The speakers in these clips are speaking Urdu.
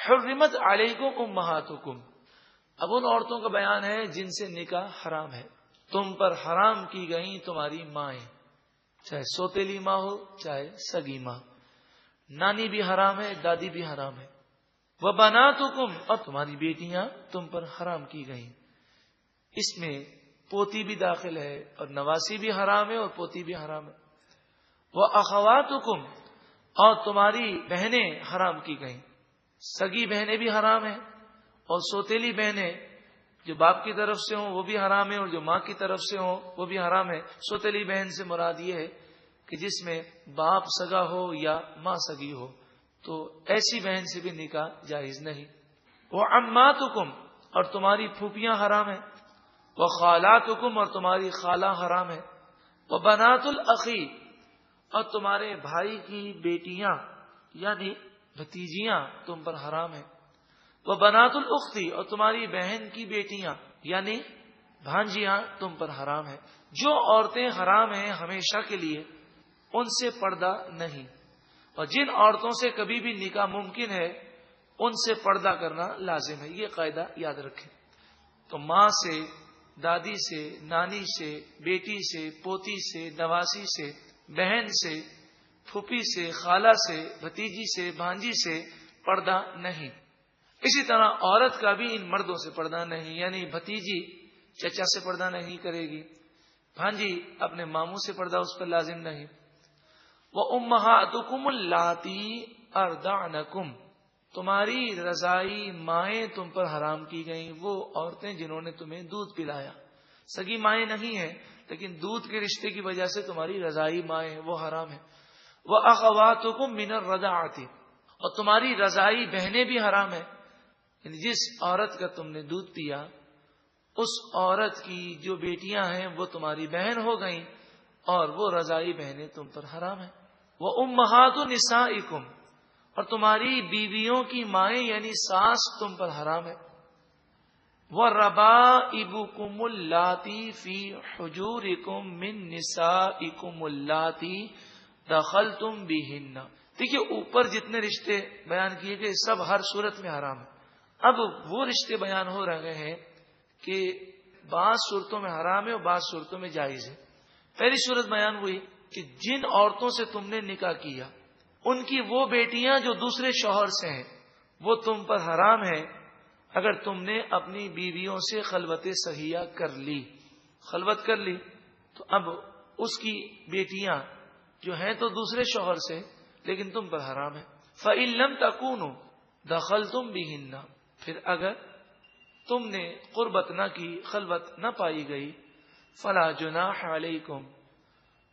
حرمت علیکم امہاتکم، اب ان عورتوں کا بیان ہے جن سے نکاح حرام ہے. تم پر حرام کی گئی تمہاری مائیں، چاہے سوتیلی ماں ہو چاہے سگی ماں. نانی بھی حرام ہے، دادی بھی حرام ہے. وبناتکم، اور تمہاری بیٹیاں تم پر حرام کی گئیں. اس میں پوتی بھی داخل ہے، اور نواسی بھی حرام ہے اور پوتی بھی حرام ہے. واخواتکم، اور تمہاری بہنیں حرام کی گئیں. سگی بہنیں بھی حرام ہیں، اور سوتیلی بہنیں جو باپ کی طرف سے ہوں وہ بھی حرام ہے، اور جو ماں کی طرف سے ہوں وہ بھی حرام ہے. سوتیلی بہن سے مراد یہ ہے کہ جس میں باپ سگا ہو یا ماں سگی ہو، تو ایسی بہن سے بھی نکاح جائز نہیں. وعماتکم، اور تمہاری پھوپھیاں حرام ہیں. وخالاتکم، اور تمہاری خالہ حرام ہے. وبنات الاخی، اور تمہارے بھائی کی بیٹیاں یعنی بھتیجیاں تم پر حرام ہیں. وبنات الاختی، اور تمہاری بہن کی بیٹیاں یعنی بھانجیاں تم پر حرام ہیں. جو عورتیں حرام ہیں ہمیشہ کے لیے ان سے پردہ نہیں، اور جن عورتوں سے کبھی بھی نکاح ممکن ہے ان سے پردہ کرنا لازم ہے. یہ قاعدہ یاد رکھیں. تو ماں سے، دادی سے، نانی سے، بیٹی سے، پوتی سے، نواسی سے، بہن سے، پھوپھی سے، خالہ سے، بھتیجی سے، بھانجی سے پردہ نہیں. اسی طرح عورت کا بھی ان مردوں سے پردہ نہیں، یعنی بھتیجی چچا سے پردہ نہیں کرے گی، بھانجی اپنے ماموں سے پردہ اس پر لازم نہیں. وَأُمَّهَاتُكُمُ اللَّاتِي أَرْضَعْنَكُمْ، تمہاری رضائی مائیں تم پر حرام کی گئیں، وہ عورتیں جنہوں نے تمہیں دودھ پلایا. سگی مائیں نہیں ہیں لیکن دودھ کے رشتے کی وجہ سے تمہاری رضائی مائیں وہ حرام ہیں. وَأَخَوَاتُكُم مِّنَ الرَّضَاعَةِ، اور تمہاری رضائی بہنیں بھی حرام ہیں. یعنی جس عورت کا تم نے دودھ پیا اس عورت کی جو بیٹیاں ہیں وہ تمہاری بہن ہو گئیں، اور وہ رضائی بہنیں تم پر حرام ہیں. وَأُمَّهَاتُ نِسَائِكُمْ، اور تمہاری بیویوں کی مائیں یعنی ساس تم پر حرام ہے. وَرَبَائِبُكُمُ اللَّاتِي فِي حُجُورِكُم مِّن نِّسَائِكُمُ اللَّاتِي دَخَلْتُم بِهِنَّ. دیکھیے اوپر جتنے رشتے بیان کیے گئے سب ہر صورت میں حرام ہے. اب وہ رشتے بیان ہو رہے ہیں کہ بعض صورتوں میں حرام ہے اور بعض صورتوں میں جائز ہے. پہلی صورت بیان ہوئی کہ جن عورتوں سے تم نے نکاح کیا ان کی وہ بیٹیاں جو دوسرے شوہر سے ہیں وہ تم پر حرام ہے اگر تم نے اپنی بیویوں سے خلوت صحیحہ کر لی. خلوت کر لی تو اب اس کی بیٹیاں جو ہیں تو دوسرے شوہر سے لیکن تم پر حرام ہے. فَإِن لَمْ تَكُونُوا دَخَلْتُمْ بِهِنَّ، پھر اگر تم نے قربت نہ کی، خلوت نہ پائی گئی، فَلَا جُنَاحَ عَلَيْكُمْ،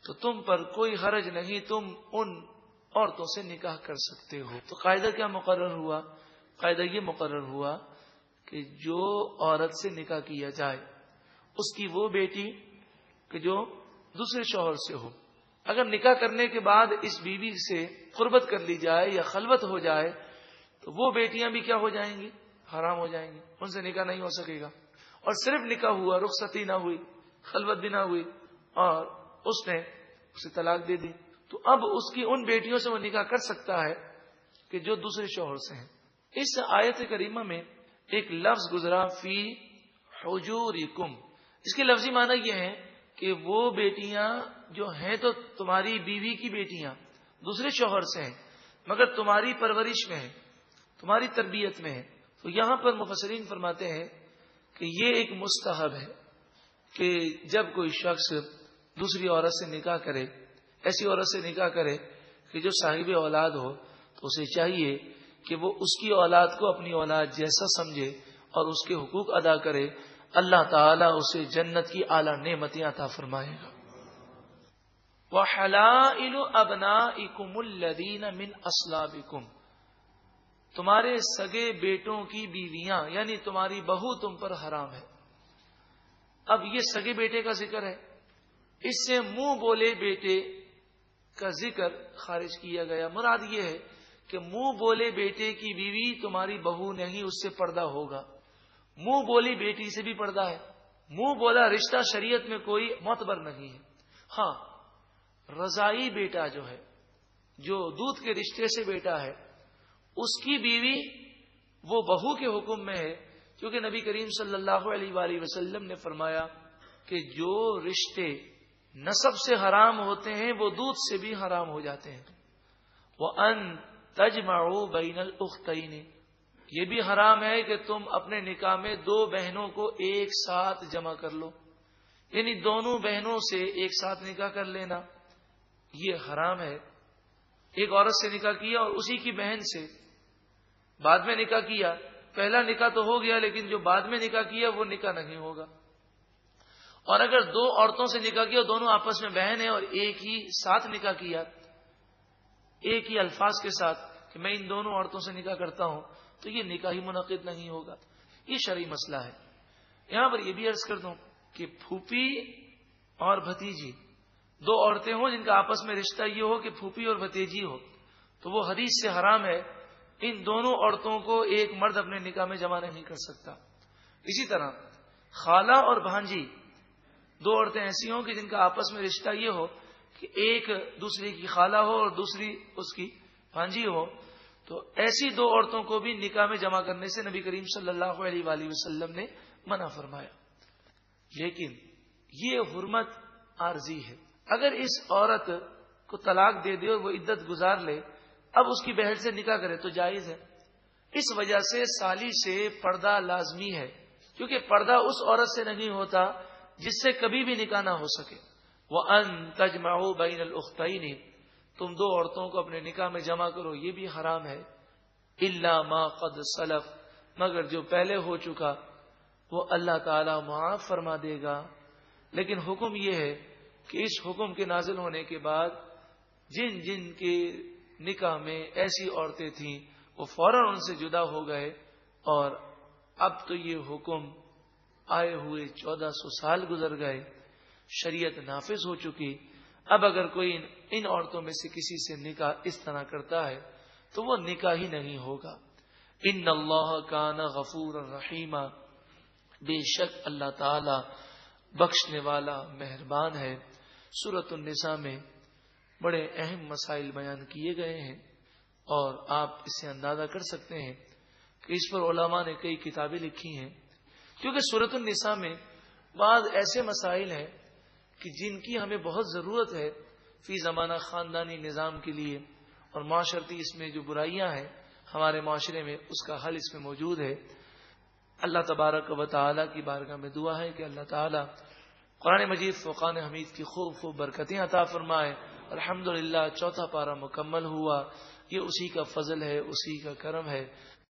تو تم پر کوئی حرج نہیں، تم ان عورتوں سے نکاح کر سکتے ہو. تو قاعدہ کیا مقرر ہوا؟ قاعدہ یہ مقرر ہوا کہ جو عورت سے نکاح کیا جائے اس کی وہ بیٹی کہ جو دوسرے شوہر سے ہو، اگر نکاح کرنے کے بعد اس بیوی سے قربت کر لی جائے یا خلوت ہو جائے تو وہ بیٹیاں بھی کیا ہو جائیں گی؟ حرام ہو جائیں گی، ان سے نکاح نہیں ہو سکے گا. اور صرف نکاح ہوا، رخصتی نہ ہوئی، خلوت بھی نہ ہوئی اور اس نے اسے طلاق دے دی، تو اب اس کی ان بیٹیوں سے وہ نکاح کر سکتا ہے کہ جو دوسرے شوہر سے ہیں. اس آیت کریمہ میں ایک لفظ گزرا فی حجورکم، اس کے لفظی معنی یہ ہے کہ وہ بیٹیاں جو ہیں تو تمہاری بیوی کی بیٹیاں دوسرے شوہر سے ہیں مگر تمہاری پرورش میں ہیں، تمہاری تربیت میں ہیں. تو یہاں پر مفسرین فرماتے ہیں کہ یہ ایک مستحب ہے کہ جب کوئی شخص دوسری عورت سے نکاح کرے، ایسی عورت سے نکاح کرے کہ جو صاحب اولاد ہو، تو اسے چاہیے کہ وہ اس کی اولاد کو اپنی اولاد جیسا سمجھے اور اس کے حقوق ادا کرے. اللہ تعالیٰ اسے جنت کی اعلیٰ نعمتیں عطا فرمائے گا. وَحَلَائِلُ أَبْنَائِكُمُ الَّذِينَ مِنْ أَصْلَابِكُمْ، تمہارے سگے بیٹوں کی بیویاں یعنی تمہاری بہو تم پر حرام ہے. اب یہ سگے بیٹے کا ذکر ہے، اس سے منہ بولے بیٹے کا ذکر خارج کیا گیا. مراد یہ ہے کہ منہ بولے بیٹے کی بیوی تمہاری بہو نہیں، اس سے پردہ ہوگا. منہ بولی بیٹی سے بھی پردہ ہے. منہ بولا رشتہ شریعت میں کوئی معتبر نہیں ہے. ہاں رضائی بیٹا جو ہے، جو دودھ کے رشتے سے بیٹا ہے، اس کی بیوی وہ بہو کے حکم میں ہے، کیونکہ نبی کریم صلی اللہ علیہ وآلہ وسلم نے فرمایا کہ جو رشتے نسب سے حرام ہوتے ہیں وہ دودھ سے بھی حرام ہو جاتے ہیں۔ وَأَن تَجْمَعُوا بَيْنَ الْأُخْتَيْنِ، یہ بھی حرام ہے کہ تم اپنے نکاح میں دو بہنوں کو ایک ساتھ جمع کر لو، یعنی دونوں بہنوں سے ایک ساتھ نکاح کر لینا، یہ حرام ہے۔ ایک عورت سے نکاح کیا اور اسی کی بہن سے بعد میں نکاح کیا، پہلا نکاح تو ہو گیا لیکن جو بعد میں نکاح کیا وہ نکاح نہیں ہوگا۔ اور اگر دو عورتوں سے نکاح کیا، دونوں آپس میں بہن ہیں اور ایک ہی ساتھ نکاح کیا، ایک ہی الفاظ کے ساتھ کہ میں ان دونوں عورتوں سے نکاح کرتا ہوں، تو یہ نکاح ہی منعقد نہیں ہوگا۔ یہ شرعی مسئلہ ہے۔ یہاں پر یہ بھی عرض کر دوں کہ پھوپھی اور بھتیجی دو عورتیں ہوں جن کا آپس میں رشتہ یہ ہو کہ پھوپھی اور بھتیجی ہو، تو وہ حدیث سے حرام ہے۔ ان دونوں عورتوں کو ایک مرد اپنے نکاح میں جمع نہیں کر سکتا۔ اسی طرح خالہ اور بھانجی، دو عورتیں ایسی ہوں کہ جن کا آپس میں رشتہ یہ ہو کہ ایک دوسری کی خالہ ہو اور دوسری اس کی بھانجی ہو، تو ایسی دو عورتوں کو بھی نکاح میں جمع کرنے سے نبی کریم صلی اللہ علیہ وآلہ وسلم نے منع فرمایا۔ لیکن یہ حرمت عارضی ہے۔ اگر اس عورت کو طلاق دے دے اور وہ عدت گزار لے، اب اس کی بہن سے نکاح کرے تو جائز ہے۔ اس وجہ سے سالی سے پردہ لازمی ہے، کیونکہ پردہ اس عورت سے نہیں ہوتا جس سے کبھی بھی نکاح نہ ہو سکے۔ وَأَن تَجْمَعُوا بَيْنَ الْأُخْتَيْنِ، تم دو عورتوں کو اپنے نکاح میں جمع کرو، یہ بھی حرام ہے۔ إِلَّا مَا قَدْ سَلَفَ، مگر جو پہلے ہو چکا وہ اللہ تعالی معاف فرما دے گا۔ لیکن حکم یہ ہے کہ اس حکم کے نازل ہونے کے بعد جن جن کے نکاح میں ایسی عورتیں تھیں وہ فوراً ان سے جدا ہو گئے، اور اب تو یہ حکم آئے ہوئے 1400 سال گزر گئے، شریعت نافذ ہو چکی۔ اب اگر کوئی ان عورتوں میں سے کسی سے نکاح اس طرح کرتا ہے تو وہ نکاح ہی نہیں ہوگا۔ ان اللہ کان غفورا رحیما، بے شک اللہ تعالی بخشنے والا مہربان ہے۔ سورۃ النساء میں بڑے اہم مسائل بیان کیے گئے ہیں، اور آپ اس سے اندازہ کر سکتے ہیں کہ اس پر علماء نے کئی کتابیں لکھی ہیں، کیونکہ سورۃ النساء میں بعض ایسے مسائل ہیں کہ جن کی ہمیں بہت ضرورت ہے فی زمانہ خاندانی نظام کے لیے، اور معاشرتی اس میں جو برائیاں ہیں ہمارے معاشرے میں اس کا حل اس میں موجود ہے۔ اللہ تبارک و تعالی کی بارگاہ میں دعا ہے کہ اللہ تعالی قرآن مجید فرقان حمید کی خوب خوب برکتیں عطا فرمائے۔ الحمدللہ چوتھا پارہ مکمل ہوا، یہ اسی کا فضل ہے، اسی کا کرم ہے۔